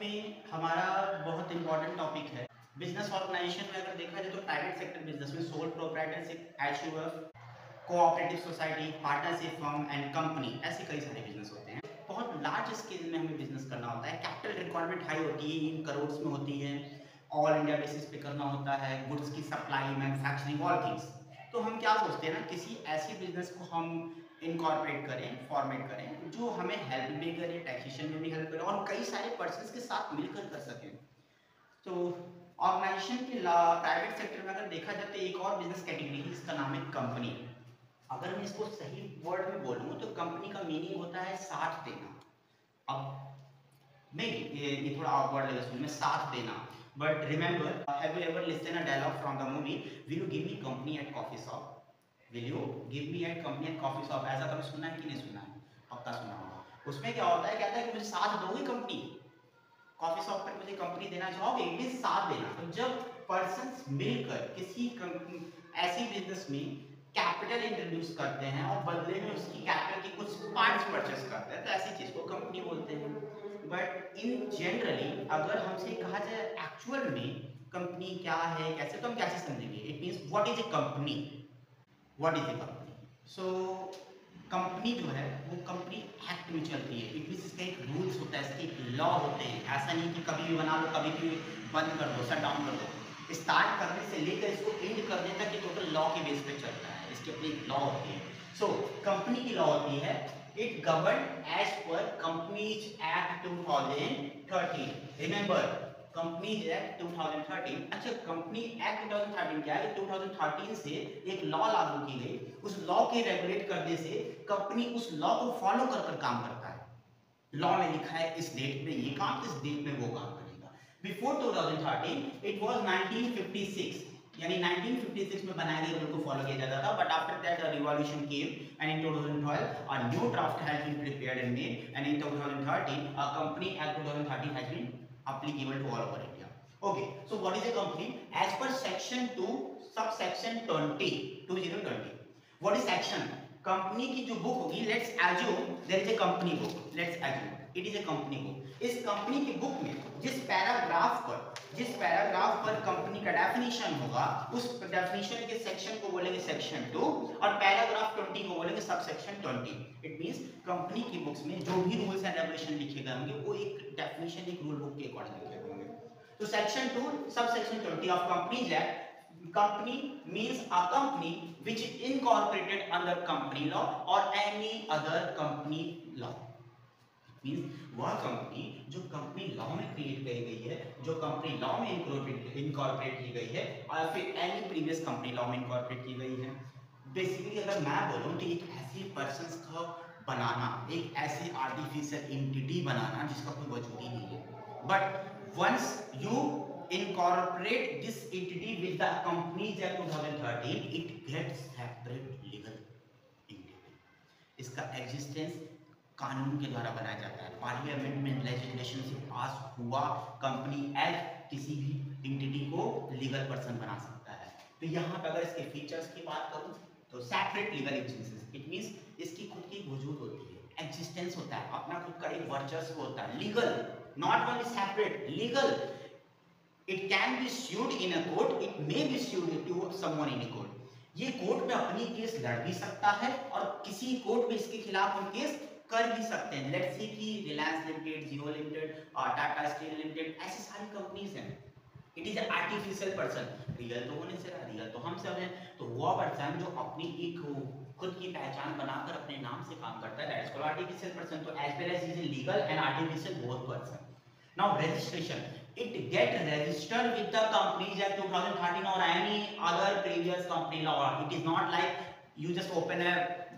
में हमारा बहुत इंपॉर्टेंट टॉपिक है बिजनेस ऑर्गेनाइजेशन में। अगर देखा जाए तो प्राइवेट सेक्टर बिजनेस में sole proprietorship, HUF, cooperative society, partnership firm and company, ऐसे कई सारे बिजनेस होते हैं। बहुत लार्ज स्केल में हमें बिजनेस करना होता है। कैपिटल रिक्वायरमेंट हाई होती है, इन करोड़ में होती है। ऑल इंडिया बेसिस पे करना होता है, गुड्स की सप्लाई, मैन्युफैक्चरिंग, ऑल थिंग्स। तो हम क्या सोचते हैं ना, किसी ऐसी बिजनेस को हम इनकॉर्पोरेट करें, फॉर्मेट करें जो हमें हेल्प भी करे, टैक्सेशन में भी हेल्प करे और कई सारे पर्सन्स के साथ मिलकर कर सकें। तो ऑर्गेनाइजेशन के प्राइवेट सेक्टर में अगर देखा जाए तो एक और बिजनेस कैटेगरी है, इसका नाम है कंपनी। अगर मैं इसको सही वर्ड में बोलूँ तो कंपनी का मीनिंग होता है साथ देना। अब मे बी ये थोड़ा ऑकवर्ड लगेगा सुनने में, साथ देना, but remember, have you ever listen a dialogue from the movie, will you give me company at coffee shop, will you give me at company at coffee shop. ऐसा कभी सुना है कि नहीं सुना है? पक्का सुना होगा। उसमें क्या होता है, कहता है कि मुझे साथ दोगे कंपनी, कॉफी शॉप पर मुझे कंपनी देना चाहोगे, इट इज साथ देना। तो जब पर्सन्स मिलकर किसी कंपनी ऐसी बिजनेस में कैपिटल इंट्रोड्यूस करते हैं और बदले में उसकी कैपिटल की कुछ पार्ट्स परचेस करते हैं, तो ऐसी चीज को कंपनी बोलते हैं। बट इन जनरली अगर हमसे कहा जाए एक्चुअल में कंपनी क्या है, कैसे, तो हम कैसे समझेंगे? It means what is a company, what is a company. So company जो है वो कंपनी एक्ट में चलती है। इट मींस इसका एक रूल्स होता है, इसके एक लॉ होते हैं। ऐसा नहीं कि कभी भी बना लो, कभी भी बंद कर दो, शट डाउन कर दो। स्टार्ट करने से लेकर इसको एंड करने तक ये टोटल लॉ के बेस पे चलता है, इसकी अपनी एक लॉ होती है। सो कंपनी की लॉ होती है, it govern as per companies act 2013। Remember, companies act 2013। अच्छा, कंपनी एक्ट 2013 क्या है? 2013 से एक लॉ लागू की गई, उस लॉ के रेगुलेट करने से कंपनी उस लॉ को फॉलो कर काम करता है। लॉ में लिखा है इस डेट में ये काम, इस डेट में वो काम करेगा। बिफोर 2013 इट वाज 1956, यानी 1956 में बनाया गया रूल को फॉलो किया जाता था। But after that the revolution came and in 2012 a new draft has been prepared and made, and in 2013 a company act 2013 has been applicable to all over India. Okay, so what is a company? As per section 2 subsection 20, what is section? Company की जो book होगी, let's assume there is a company book, let's assume it is a company book. इस company की book में जिस paragraph पर company का definition होगा, उस डेफिनेशन के सेक्शन को बोलेंगे सेक्शन 2 और पैराग्राफ 20 को बोलेंगे sub section 20। It means company की बुक्स में जो भी रूल्स एंड रेगुलेशन लिखे गए होंगे वो एक डेफिनेशन, एक रूल बुक के अकॉर्डिंग लिखे गए होंगे। तो section 2 sub section 20 of companies act, company means a company which is incorporated under company law or any other company law. It means वह कंपनी जो कंपनी लॉ में क्रिएट की गई है, जो कंपनी लॉ में इनकॉर्पोरेट की गई है और फिर एनी प्रीवियस कंपनी लॉ में इनकॉर्पोरेट की गई है। बेसिकली अगर मैं बोलूं तो एक ऐसी पर्सन्स का बनाना, एक ऐसी आर्टिफिशियल एंटिटी बनाना जिसका कोई वजूद ही नहीं है, but once you incorporate this entity with the Companies Act 2013, it gets separate legal entity. इसका एग्जिस्टेंस कानून के द्वारा बनाया जाता है, पार्लियामेंट में लेजिस्लेशन से पास हुआ कंपनी एक्ट किसी भी एंटिटी को लीगल पर्सन बना सकता है। तो यहाँ पे अगर इसके फीचर्स की बात करूँ तो separate legal existence, it means इसकी खुद की वजूद होती है, एग्जिस्टेंस होता है, अपना खुद का एक वर्चस्व होता है, legal, not only separate, legal. It can be sued in a court, it may be sued to someone in a court. ये कोर्ट में अपनी केस लड़ भी सकता है और किसी कोर्ट में इसके खिलाफ हम केस कर भी सकते हैं। लेट्स से कि रिलायंस लिमिटेड, जियो लिमिटेड, टाटा स्टील लिमिटेड, ऐसी सारी कंपनीज हैं। It is artificial person, real तो होने से रहा, रियल तो हम सब हैं। तो वो पर्सन जो अपनी एक खुद की पहचान बनाकर अपने नाम से काम करता है, that is called artificial person. तो as well as is legal and artificial both person. Now registration, it get registered with the Companies Act 2013 or any other previous company law. It is not like you just open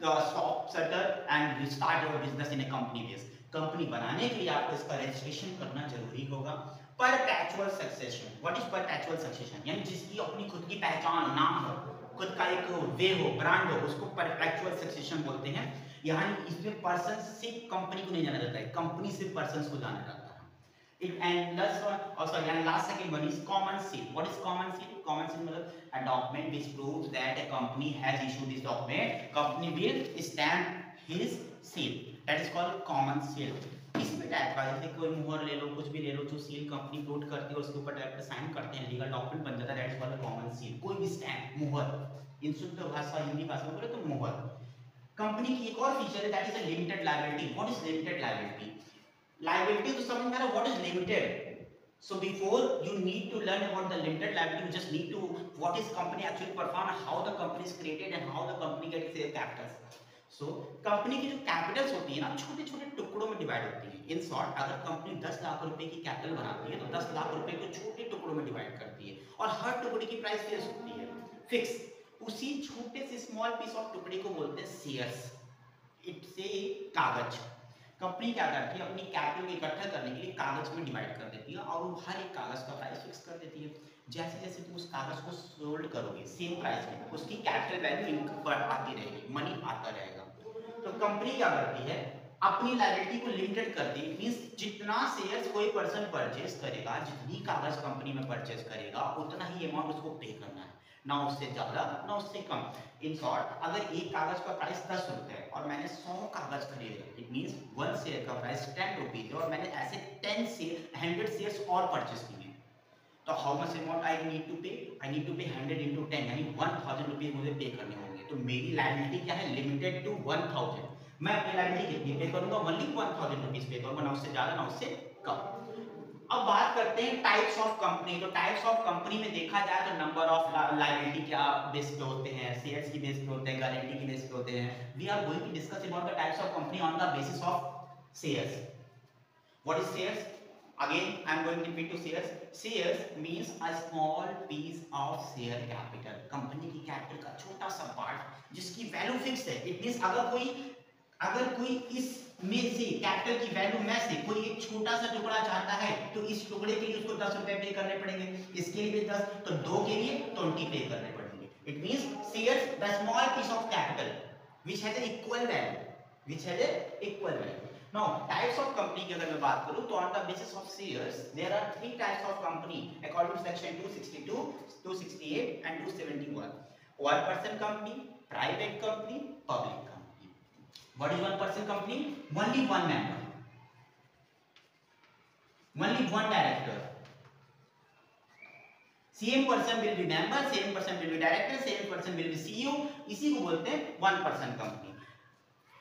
the shop shutter and you start your business in a company base. Company बनाने के लिए आपको इसका registration करना जरूरी होगा। Perpetual succession, what is perpetual succession? यानी जिसकी अपनी खुद की पहचान, नाम हो, खुद का एक वे हो, ब्रांड हो, उसको परपेचुअल सक्सेशन बोलते हैं। यहाँ इसमें पर्सन से कंपनी को नहीं जाना जाता है, कंपनी से पर्सन को जाना जाता है। It and last one, also and last second one is common seal. What is common seal? Common seal मतलब a document which proves that a company has issued this document. Company will stamp his seal. That is called common seal. किसी भी type का, जैसे कोई मोहर ले लो, कुछ भी ले लो, जो सील कंपनी फ्लोट करती है उसके ऊपर डायरेक्ट साइन करते हैं, लीगल डॉक्यूमेंट बन जाता है, that is called common seal. कोई भी स्टैम्प, मोहर, इन शुद्ध भाषा हिंदी भाषा में बोले तो मोहर। कंपनी की एक और फीचर है, that is a limited liability. What is limited liability? Liability तो समझ में आ रहा है, what is limited? So before you need to learn about the limited liability, you just need to what is company actually perform, how the company is created and how the company gets their capitals. So company की जो Capitals होती है ना, छोटे छोटे टुकड़ों में divide होती है। इन शॉर्ट, अगर कंपनी 10 लाख रुपए की कैपिटल बनाती है तो 10 लाख रुपए को छोटे टुकड़ों में डिवाइड करती है और हर टुकड़े की प्राइस फिक्स होती है, फिक्स। उसी छोटे से स्मॉल पीस ऑफ टुकड़े को बोलते हैं शेयर्स। इट से कागज। कंपनी क्या करती है, अपनी कैपिटल को इकट्ठा करने के लिए कागज में डिवाइड कर देती है और वो हर एक कागज का प्राइस फिक्स कर देती है। जैसे जैसे तुम उस कागज को सोल्ड करोगे सेम प्राइस में, उसकी कैपिटल वैल्यू आती रहेगी, मनी आता रहेगा। तो कंपनी क्या करती है, अपनी लायबिलिटी को लिमिटेड करती है। मींस जितना शेयर्स कोई पर्सन परचेज करेगा, जितनी कागज कंपनी में परचेज करेगा, उतना ही अमाउंट उसको पे करना है, ना उससे ज्यादा ना उससे कम। इन शॉर्ट, अगर एक कागज का प्राइस 10 रुपए है और मैंने 100 कागज खरीदे, इट मींस 1 शेयर का प्राइस 10 रुपीज है और मैंने ऐसे 100 शेयर्स और परचेज किए, तो how much amount I need to pay? I need to पे 100 into 10, यानी 1000 रुपीज मुझे पे करने होंगे। तो मेरी लायबिलिटी क्या है, लिमिटेड टू 1000। मैं अपनी लायबिलिटी कितनी पे करूंगा, ओनली 1000 रुपीज पे करूंगा, ना उससे ज्यादा ना उससे कम। अब बात करते हैं टाइप्स ऑफ कंपनी। तो टाइप्स ऑफ कंपनी में देखा जाए तो नंबर ऑफ लायबिलिटी क्या बेस पे होते हैं, शेयर्स की बेस पे होते हैं, गारंटी की बेस पे होते हैं। We are going to discuss about the types of company on the basis of shares. What is shares? Again, I am going to repeat to shares. Shares means a small piece of share capital. Company की capital का छोटा सा part जिसकी value fix है। It means अगर कोई इस में से कैपिटल की वैल्यू में से कोई एक छोटा सा टुकड़ा चाहता है तो इस टुकड़े के लिए उसको 10 रुपए पे करने पड़ेंगे, इसके लिए भी 10, तो 2 के लिए 20 पे करने पड़ेंगे। It means shares the small piece of capital which has an equal value. Now, types of company की अगर मैं बात करूं तो on the basis of shares there are 3 types of company according to section 262, 268 and 271. One person company, private company, public company. What is one person company? Only one member, only one director. Same person will be member, same person will be director, same person will be CEO. इसी को बोलते हैं one person company.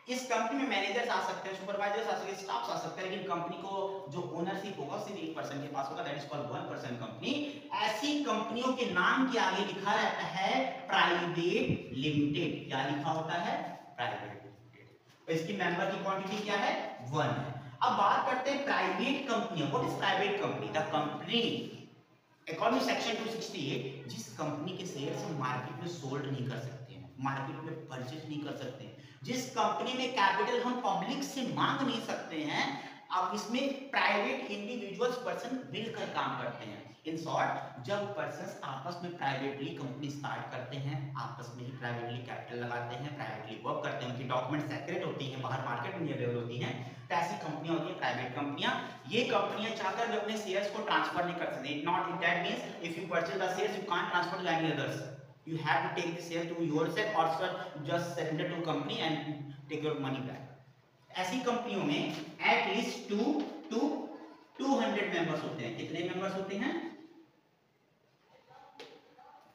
इस company में managers आ सकते हैं, supervisors आ सकते हैं, स्टाफ्स आ सकते हैं, लेकिन कंपनी को जो ओनरशिप होगा सिर्फ एक पर्सन के पास होगा, that is called one person company. ऐसी कंपनियों के नाम के आगे लिखा रहता है प्राइवेट लिमिटेड। क्या लिखा होता है? Private limited. इसकी मेंबर की क्वांटिटी क्या है? 1 है। अब बात करते हैं private company. What is private company? The company according to section 268 जिस कंपनी के शेयर्स हम मार्केट में सोल्ड नहीं कर सकते हैं, मार्केट में परचेज नहीं कर सकते हैं, जिस कंपनी में कैपिटल हम पब्लिक से मांग नहीं सकते हैं, अब इसमें प्राइवेट इंडिविजुअल्स पर्सन मिलकर काम करते हैं। इन शॉर्ट, जब पर्सन्स आपस में प्राइवेटली कंपनी स्टार्ट करते हैं, आपस में ही प्राइवेटली कैपिटल लगाते हैं, प्राइवेटली वर्क करते हैं, उनकी डॉक्यूमेंट सेक्रेट होती हैं, बाहर मार्केट में अवेलेबल होती हैं, तो ऐसी कंपनियां होती हैं प्राइवेट कंपनियां। ये कंपनियां चाहकर भी अपने शेयर्स को ट्रांसफर नहीं कर सकती। Not in that means if you purchase the shares you can't transfer to any others, you have to take the share to yourself or just surrender to company and take your money back. ऐसी कंपनियों में at least 2 to 200 members होते हैं। कितने members होते हैं?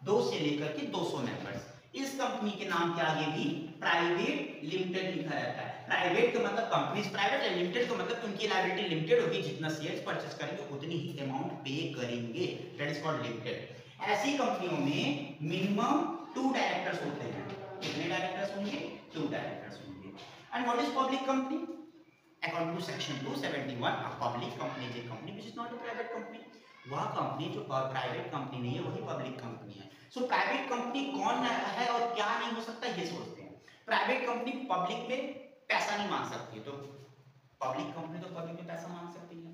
2 से लेकर के 200 मेंबर्स। इस कंपनी के नाम के आगे भी प्राइवेट लिमिटेड लिखा रहता है। प्राइवेट का मतलब कंपनी प्राइवेट है, लिमिटेड का मतलब उनकी लायबिलिटी लिमिटेड होगी, जितना शेयर्स परचेज करेंगे उतनी ही अमाउंट पे करेंगे, दैट इज कॉल्ड लिमिटेड। ऐसी कंपनियों में मिनिमम 2 डायरेक्टर्स होते हैं। कितने डायरेक्टर्स होंगे? 2 डायरेक्टर्स होंगे। And what is public company? According to section 271 a public company is a company which is not a private company. वह कंपनी जो प्राइवेट कंपनी नहीं है वही पब्लिक कंपनी है। सो प्राइवेट कंपनी कौन है और क्या नहीं हो सकता ये सोचते हैं। प्राइवेट कंपनी पब्लिक में पैसा नहीं मांग सकती है, तो पब्लिक कंपनी तो पब्लिक में पैसा मांग सकती है।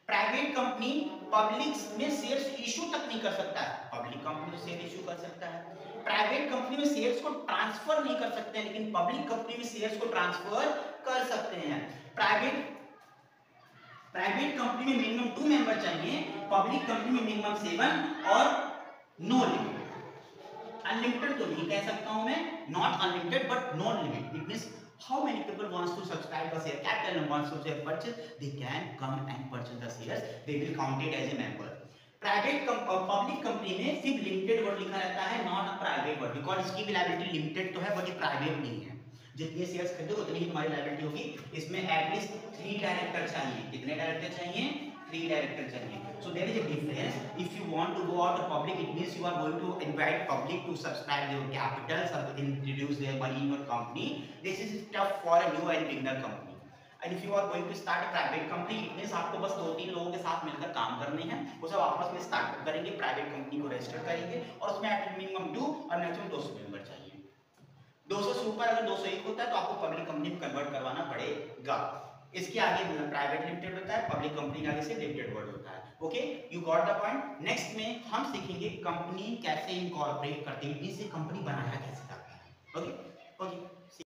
प्राइवेट कंपनी पब्लिक में शेयर्स इशू तक नहीं कर सकता है, पब्लिक कंपनी तो शेयर इशू कर सकता है। प्राइवेट कंपनी में शेयर्स को ट्रांसफर नहीं कर सकते हैं, लेकिन पब्लिक कंपनी में शेयर्स को ट्रांसफर कर सकते हैं। प्राइवेट कंपनी में मिनिमम 2 मेंबर चाहिए, पब्लिक कंपनी में मिनिमम 7 और नो लिमिट। अनलिमिटेड तो नहीं कह सकता हूं मैं, not unlimited but no limit. It means How many people wants to subscribe the share capital and wants to share purchase? They can come and purchase the shares. They will count it as a member. Private public company में सिर्फ limited word लिखा रहता है, not a private word, because इसकी भी liability limited तो है but ये प्राइवेट नहीं है। जितने शेयर्स खरीदो उतनी ही तुम्हारी लायबिलिटी होगी। इसमें एटलीस्ट 3 डायरेक्टर चाहिए। कितने डायरेक्टर चाहिए? 3 डायरेक्टर चाहिए। So there is a difference. If you want to go out to public, it means you are going to invite public to subscribe your capital, so introduce their money in your company. This is tough for a new and beginner company. And if you are going to start a private company, it means आपको बस 2-3 लोगों के साथ मिलकर काम करने हैं। वो सब आपस में स्टार्टअप करेंगे, प्राइवेट कंपनी को रजिस्टर करेंगे और उसमें मिनिमम 2 और मैक्सिमम 200 मेंबर चाहिए। 200 से ऊपर अगर 201 होता है तो आपको पब्लिक कंपनी में कन्वर्ट करवाना पड़ेगा। इसके आगे प्राइवेट लिमिटेड होता है, पब्लिक कंपनी के आगे से लिमिटेड वर्ड होता है। Okay, you got the point. Next में हम सीखेंगे कंपनी कैसे इनकॉर्पोरेट करते हैं, इससे कंपनी बनाया कैसे जाता है। Okay okay.